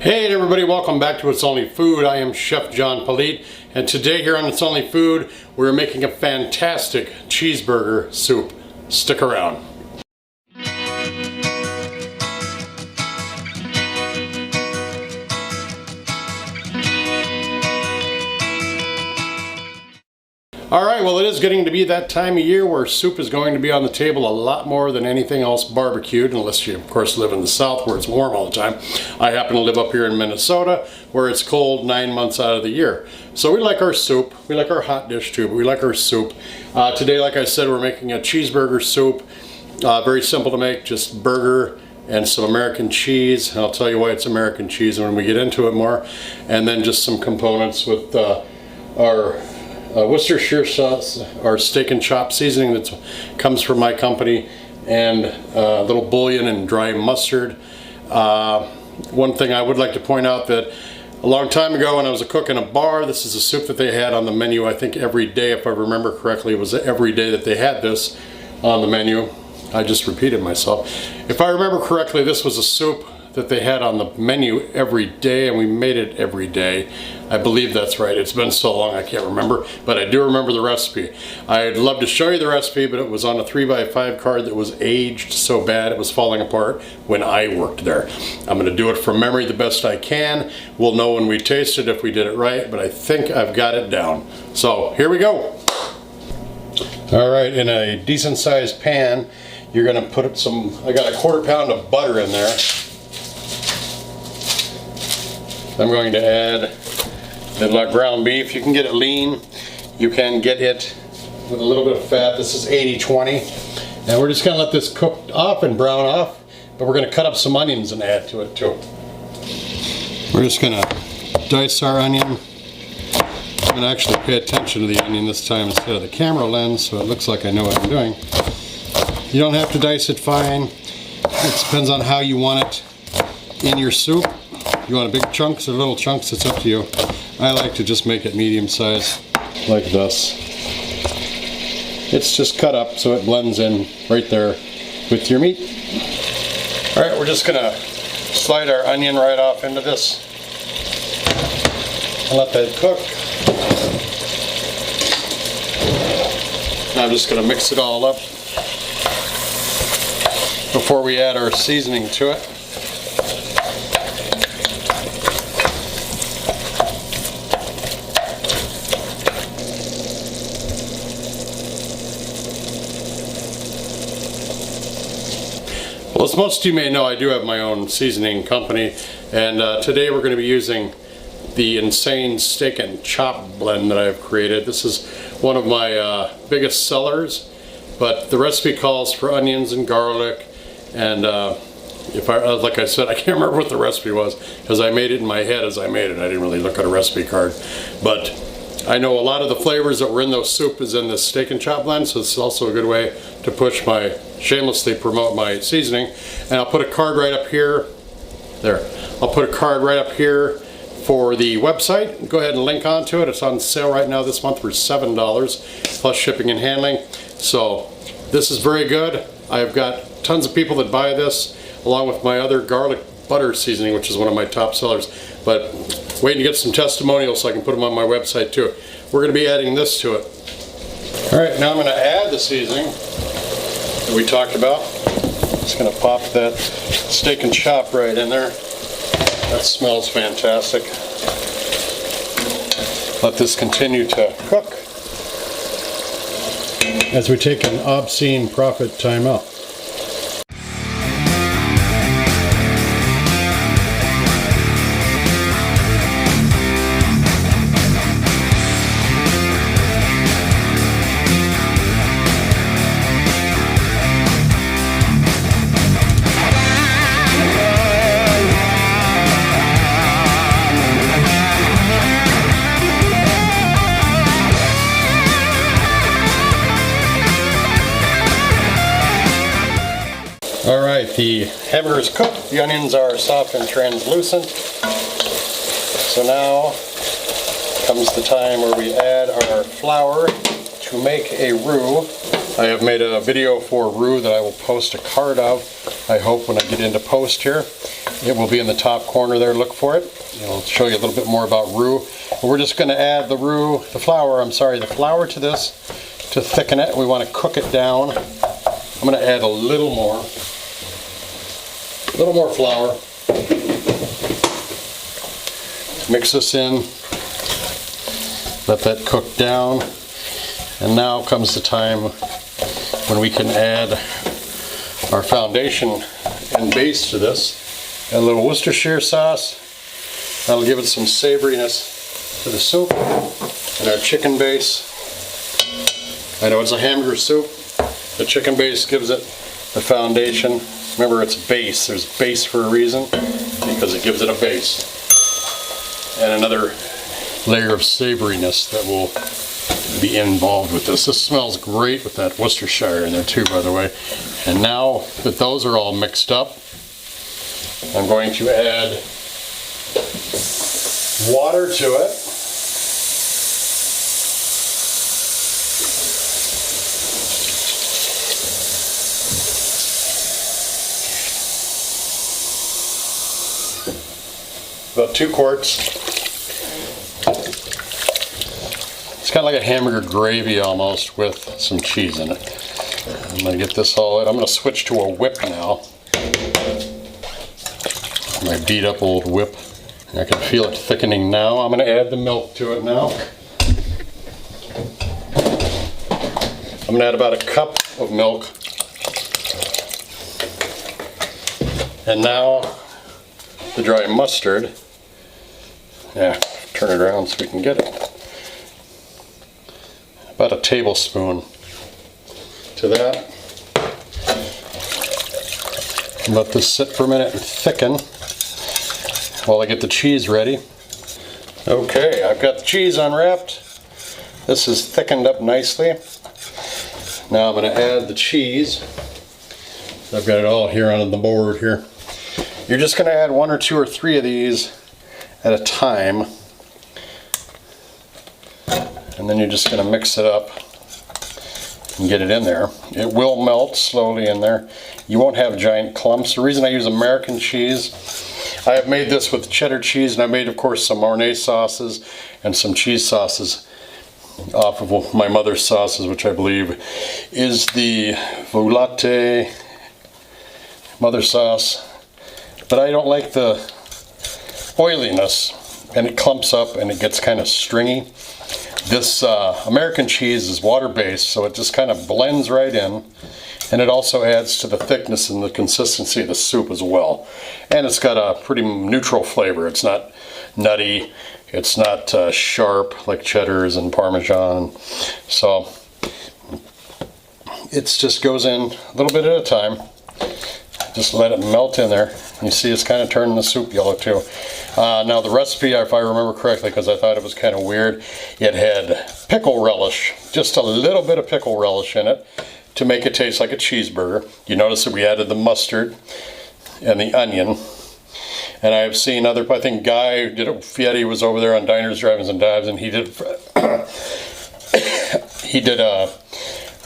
Hey everybody, welcome back to It's Only Food. I am Chef John Polite, and today here on It's Only Food, we're making a fantastic cheeseburger soup. Stick around. Alright, well it is getting to be that time of year where soup is going to be on the table a lot more than anything else barbecued, unless you of course live in the south where it's warm all the time. I happen to live up here in Minnesota where it's cold 9 months out of the year. So we like our soup, we like our hot dish too, but we like our soup. Today, like I said, we're making a cheeseburger soup. Very simple to make, just burger and some American cheese. And I'll tell you why it's American cheese when we get into it more. And then just some components with our Worcestershire sauce, our steak and chop seasoning that comes from my company, and a little bouillon and dry mustard. One thing I would like to point out that a long time ago when I was a cook in a bar, this is a soup that they had on the menu, I think every day, if I remember correctly. It was every day that they had this on the menu. I just repeated myself. If I remember correctly, this was a soup that they had on the menu every day, and we made it every day. I believe that's right. It's been so long I can't remember, but I do remember the recipe. I'd love to show you the recipe, but it was on a 3x5 card that was aged so bad it was falling apart when I worked there. I'm going to do it from memory the best I can. We'll know when we taste it if we did it right, but I think I've got it down. So here we go. All right, in a decent sized pan, you're going to put some, I got a 1/4 pound of butter in there. I'm going to add the ground beef. You can get it lean. You can get it with a little bit of fat. This is 80-20. And we're just going to let this cook off and brown off. But we're going to cut up some onions and add to it too. We're just going to dice our onion. I'm going to actually pay attention to the onion this time instead of the camera lens, so it looks like I know what I'm doing. You don't have to dice it fine. It depends on how you want it in your soup. You want big chunks or little chunks, it's up to you. I like to just make it medium size, like this. It's just cut up so it blends in right there with your meat. Alright, we're just going to slide our onion right off into this and let that cook. Now I'm just going to mix it all up before we add our seasoning to it. Well, as most of you may know, I do have my own seasoning company, and today we're going to be using the Insane Steak and Chop blend that I've created. This is one of my biggest sellers, but the recipe calls for onions and garlic, and like I said, I can't remember what the recipe was because I made it in my head as I made it. I didn't really look at a recipe card, but I know a lot of the flavors that were in those soup is in this steak and chop blend, so it's also a good way to shamelessly promote my seasoning. And I'll put a card right up here. There. I'll put a card right up here for the website. Go ahead and link onto it. It's on sale right now this month for $7 plus shipping and handling. So this is very good. I've got tons of people that buy this along with my other garlic butter seasoning, which is one of my top sellers. But waiting to get some testimonials so I can put them on my website too. We're going to be adding this to it. Alright, now I'm going to add the seasoning that we talked about. Just going to pop that steak and chop right in there. That smells fantastic. Let this continue to cook as we take an obscene profit timeout. Alright, the hamburger is cooked, the onions are soft and translucent. So now comes the time where we add our flour to make a roux. I have made a video for roux that I will post a card of, I hope, when I get into post here. It will be in the top corner there. Look for it. I'll show you a little bit more about roux. We're just going to add the flour to this to thicken it. We want to cook it down. I'm going to add a little more flour. Mix this in. Let that cook down. And now comes the time when we can add our foundation and base to this. Add a little Worcestershire sauce. That'll give it some savoriness to the soup. And our chicken base. I know it's a hamburger soup. The chicken base gives it the foundation. Remember, it's base. There's base for a reason, because it gives it a base. And another layer of savoriness that will be involved with this. This smells great with that Worcestershire in there too, by the way. And now that those are all mixed up, I'm going to add water to it. About 2 quarts. It's kind of like a hamburger gravy almost with some cheese in it. I'm going to get this all in. I'm going to switch to a whip now. My beat up old whip. I can feel it thickening now. I'm going to add the milk to it now. I'm going to add about a cup of milk. And now the dry mustard. Yeah, turn it around so we can get it. About a tablespoon to that. Let this sit for a minute and thicken while I get the cheese ready. Okay, I've got the cheese unwrapped. This is thickened up nicely. Now I'm going to add the cheese. I've got it all here on the board here. You're just going to add 1 or 2 or 3 of these at a time. And then you're just going to mix it up and get it in there. It will melt slowly in there. You won't have giant clumps. The reason I use American cheese, I have made this with cheddar cheese, and I made, of course, some Mornay sauces and some cheese sauces off of my mother's sauces, which I believe is the Volate mother sauce. But I don't like the oiliness, and it clumps up and it gets kind of stringy. This American cheese is water-based, so it just kind of blends right in, and it also adds to the thickness and the consistency of the soup as well. And it's got a pretty neutral flavor. It's not nutty, it's not sharp like cheddars and Parmesan. So it just goes in a little bit at a time. Just let it melt in there. You see it's kind of turning the soup yellow too. Now the recipe, if I remember correctly, because I thought it was kind of weird, it had pickle relish, just a little bit of pickle relish in it to make it taste like a cheeseburger. You notice that we added the mustard and the onion. And I've seen other, I think Guy did it, Fieri was over there on Diners, Drive-Ins and Dives, and he did a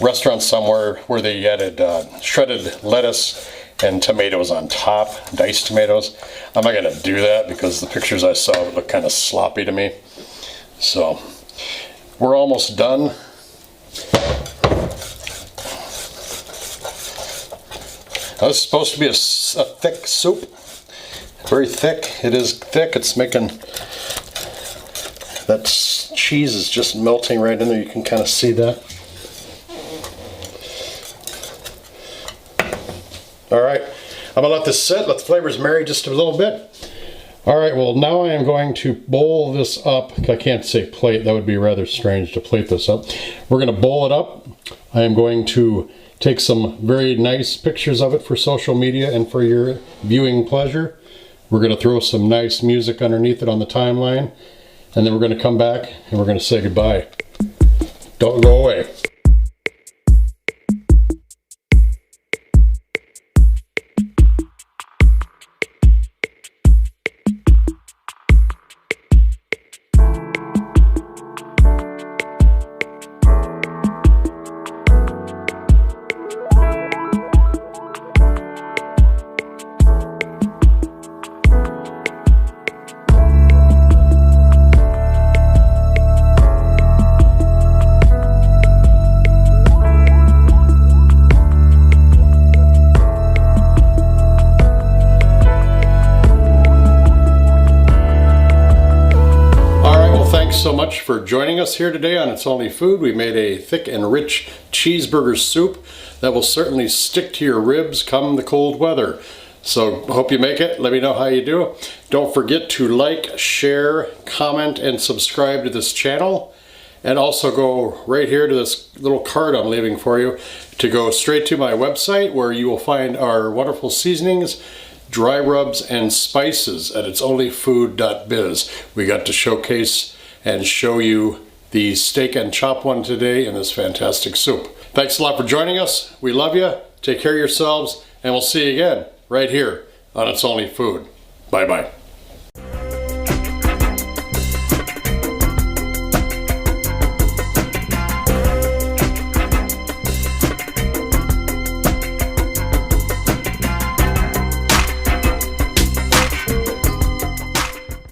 restaurant somewhere where they added shredded lettuce and tomatoes on top, diced tomatoes. I'm not going to do that because the pictures I saw would look kind of sloppy to me. So we're almost done. Now, this is supposed to be a thick soup, very thick. It is thick. It's making, that cheese is just melting right in there. You can kind of see that. All right, I'm gonna let this sit, let the flavors marry just a little bit. All right, well now I am going to bowl this up. I can't say plate, that would be rather strange to plate this up. We're gonna bowl it up. I am going to take some very nice pictures of it for social media and for your viewing pleasure. We're gonna throw some nice music underneath it on the timeline, and then we're gonna come back and we're gonna say goodbye. Don't go away. thanks so much for joining us here today on It's Only Food. We made a thick and rich cheeseburger soup that will certainly stick to your ribs come the cold weather. So hope you make it. Let me know how you do. Don't forget to like, share, comment, and subscribe to this channel. And also go right here to this little card I'm leaving for you to go straight to my website where you will find our wonderful seasonings, dry rubs, and spices at itsonlyfood.biz. We got to showcase and show you the steak and chop one today in this fantastic soup. Thanks a lot for joining us. We love you. Take care of yourselves, and we'll see you again right here on It's Only Food. Bye-bye.